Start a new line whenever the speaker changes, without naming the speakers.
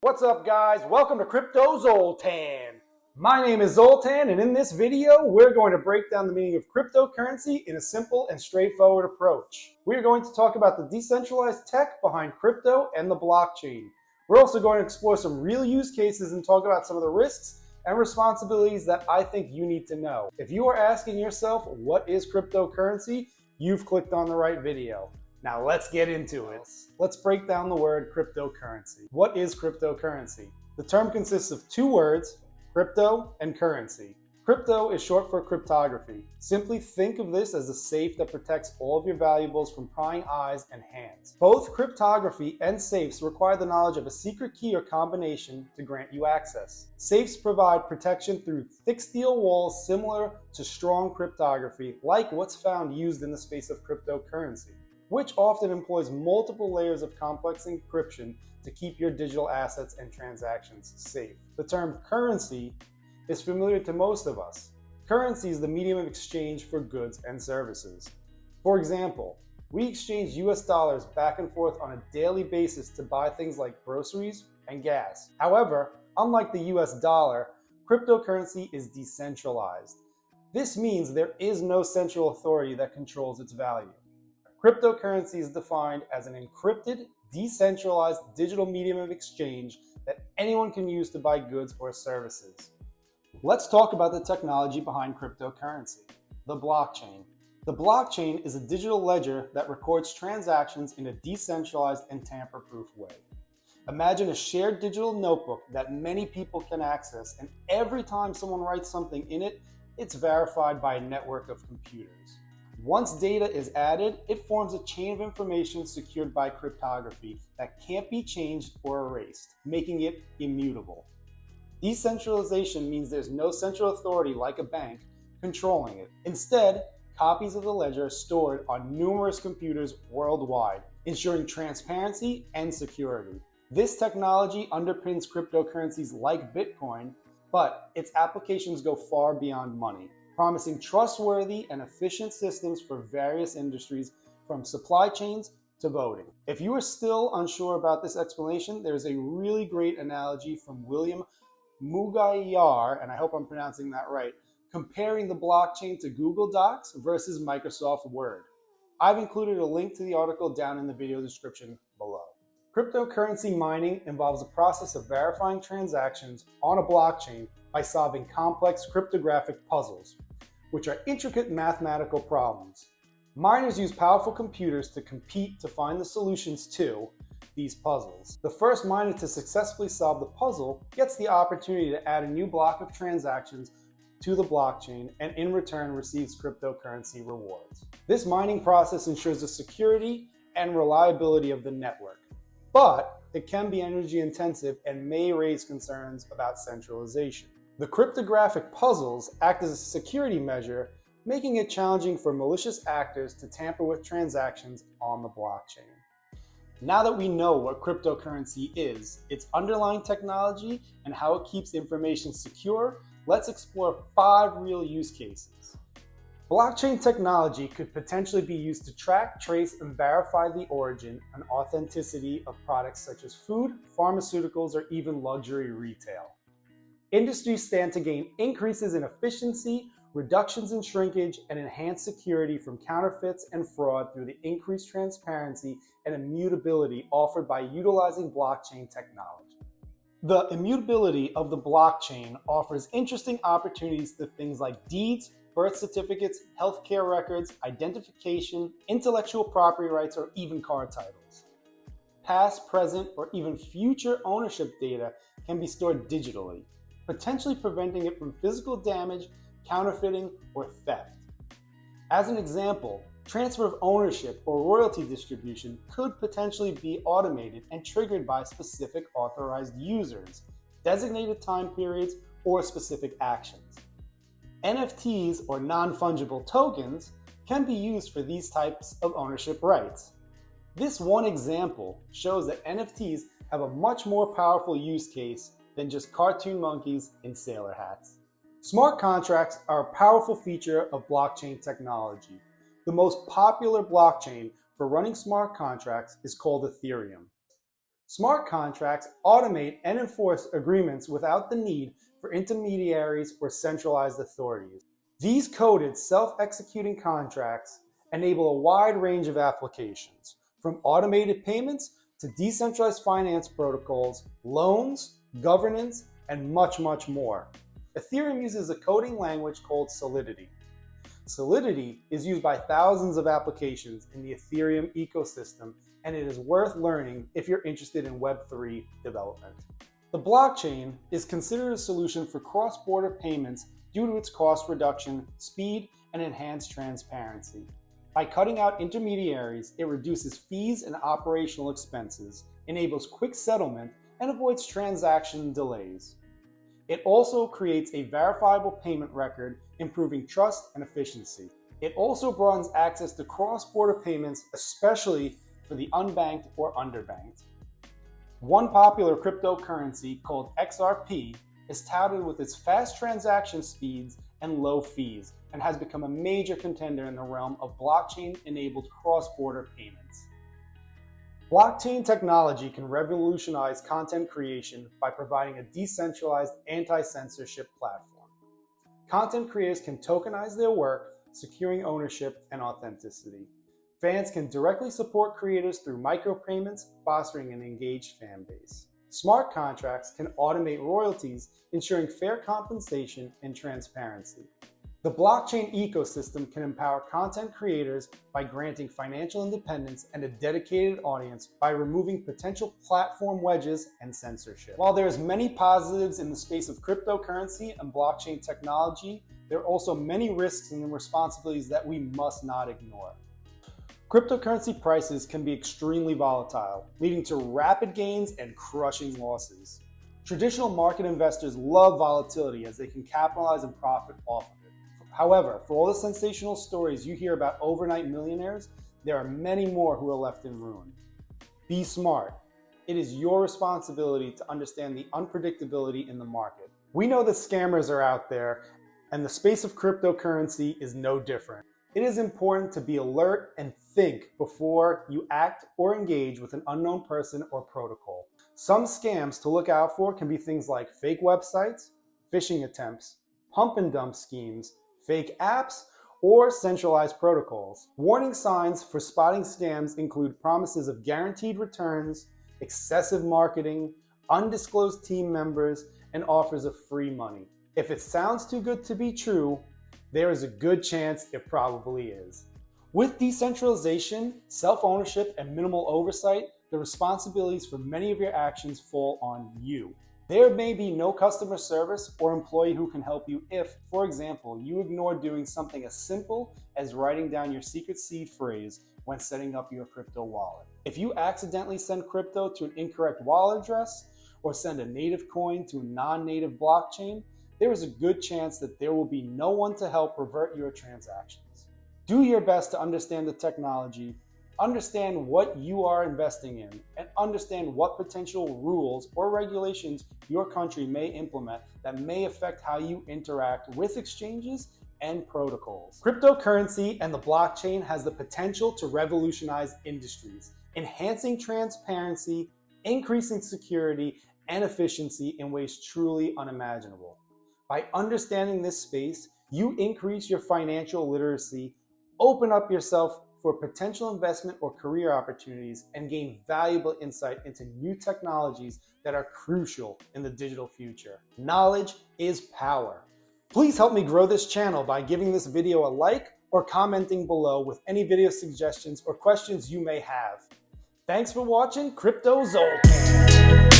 What's up, guys? Welcome to Crypto Zoltan. My name is Zoltan, and in this video, we're going to break down the meaning of cryptocurrency in a simple and straightforward approach. We're going to talk about the decentralized tech behind crypto and the blockchain. We're also going to explore some real use cases and talk about some of the risks and responsibilities that I think you need to know. If you are asking yourself, what is cryptocurrency? You've clicked on the right video. Now let's get into it. Let's break down the word cryptocurrency. What is cryptocurrency? The term consists of two words, crypto and currency. Crypto is short for cryptography. Simply think of this as a safe that protects all of your valuables from prying eyes and hands. Both cryptography and safes require the knowledge of a secret key or combination to grant you access. Safes provide protection through thick steel walls similar to strong cryptography, like what's found used in the space of cryptocurrency, which often employs multiple layers of complex encryption to keep your digital assets and transactions safe. The term currency is familiar to most of us. Currency is the medium of exchange for goods and services. For example, we exchange US dollars back and forth on a daily basis to buy things like groceries and gas. However, unlike the US dollar, cryptocurrency is decentralized. This means there is no central authority that controls its value. Cryptocurrency is defined as an encrypted, decentralized digital medium of exchange that anyone can use to buy goods or services. Let's talk about the technology behind cryptocurrency, the blockchain. The blockchain is a digital ledger that records transactions in a decentralized and tamper-proof way. Imagine a shared digital notebook that many people can access, and every time someone writes something in it, it's verified by a network of computers. Once data is added, it forms a chain of information secured by cryptography that can't be changed or erased, making it immutable. Decentralization means there's no central authority like a bank controlling it. Instead, copies of the ledger are stored on numerous computers worldwide, ensuring transparency and security. This technology underpins cryptocurrencies like Bitcoin, but its applications go far beyond money, promising trustworthy and efficient systems for various industries, from supply chains to voting. If you are still unsure about this explanation, there's a really great analogy from William Mugayar, and I hope I'm pronouncing that right, comparing the blockchain to Google Docs versus Microsoft Word. I've included a link to the article down in the video description below. Cryptocurrency mining involves the process of verifying transactions on a blockchain by solving complex cryptographic puzzles, which are intricate mathematical problems. Miners use powerful computers to compete to find the solutions to these puzzles. The first miner to successfully solve the puzzle gets the opportunity to add a new block of transactions to the blockchain, and in return receives cryptocurrency rewards. This mining process ensures the security and reliability of the network, but it can be energy intensive and may raise concerns about centralization. The cryptographic puzzles act as a security measure, making it challenging for malicious actors to tamper with transactions on the blockchain. Now that we know what cryptocurrency is, its underlying technology, and how it keeps information secure, let's explore 5 real use cases. Blockchain technology could potentially be used to track, trace, and verify the origin and authenticity of products such as food, pharmaceuticals, or even luxury retail. Industries stand to gain increases in efficiency, reductions in shrinkage, and enhanced security from counterfeits and fraud through the increased transparency and immutability offered by utilizing blockchain technology. The immutability of the blockchain offers interesting opportunities to things like deeds, birth certificates, healthcare records, identification, intellectual property rights, or even car titles. Past, present, or even future ownership data can be stored digitally, potentially preventing it from physical damage, counterfeiting, or theft. As an example, transfer of ownership or royalty distribution could potentially be automated and triggered by specific authorized users, designated time periods, or specific actions. NFTs, or non-fungible tokens, can be used for these types of ownership rights. This one example shows that NFTs have a much more powerful use case than just cartoon monkeys in sailor hats. Smart contracts are a powerful feature of blockchain technology. The most popular blockchain for running smart contracts is called Ethereum. Smart contracts automate and enforce agreements without the need for intermediaries or centralized authorities. These coded, self-executing contracts enable a wide range of applications, from automated payments to decentralized finance protocols, loans, governance, and much, much more. Ethereum uses a coding language called Solidity. Solidity is used by thousands of applications in the Ethereum ecosystem, and it is worth learning if you're interested in Web3 development. The blockchain is considered a solution for cross-border payments due to its cost reduction, speed, and enhanced transparency. By cutting out intermediaries, it reduces fees and operational expenses, enables quick settlement, and avoids transaction delays. It also creates a verifiable payment record, improving trust and efficiency. It also broadens access to cross-border payments, especially for the unbanked or underbanked. One popular cryptocurrency called XRP is touted with its fast transaction speeds and low fees, and has become a major contender in the realm of blockchain-enabled cross-border payments. Blockchain technology can revolutionize content creation by providing a decentralized anti-censorship platform. Content creators can tokenize their work, securing ownership and authenticity. Fans can directly support creators through micropayments, fostering an engaged fan base. Smart contracts can automate royalties, ensuring fair compensation and transparency. The blockchain ecosystem can empower content creators by granting financial independence and a dedicated audience by removing potential platform wedges and censorship. While there's many positives in the space of cryptocurrency and blockchain technology, there are also many risks and responsibilities that we must not ignore. Cryptocurrency prices can be extremely volatile, leading to rapid gains and crushing losses. Traditional market investors love volatility as they can capitalize and profit off of it. However, for all the sensational stories you hear about overnight millionaires, there are many more who are left in ruin. Be smart. It is your responsibility to understand the unpredictability in the market. We know that scammers are out there, and the space of cryptocurrency is no different. It is important to be alert and think before you act or engage with an unknown person or protocol. Some scams to look out for can be things like fake websites, phishing attempts, pump and dump schemes, fake apps, or centralized protocols. Warning signs for spotting scams include promises of guaranteed returns, excessive marketing, undisclosed team members, and offers of free money. If it sounds too good to be true, there is a good chance it probably is. With decentralization, self-ownership, and minimal oversight, the responsibilities for many of your actions fall on you. There may be no customer service or employee who can help you if, for example, you ignore doing something as simple as writing down your secret seed phrase when setting up your crypto wallet. If you accidentally send crypto to an incorrect wallet address or send a native coin to a non-native blockchain, there is a good chance that there will be no one to help revert your transactions. Do your best to understand the technology, understand what you are investing in, and understand what potential rules or regulations your country may implement that may affect how you interact with exchanges and protocols. Cryptocurrency and the blockchain has the potential to revolutionize industries, enhancing transparency, increasing security, and efficiency in ways truly unimaginable. By understanding this space, you increase your financial literacy, open up yourself for potential investment or career opportunities, and gain valuable insight into new technologies that are crucial in the digital future. Knowledge is power. Please help me grow this channel by giving this video a like or commenting below with any video suggestions or questions you may have. Thanks for watching Crypto Zoltan.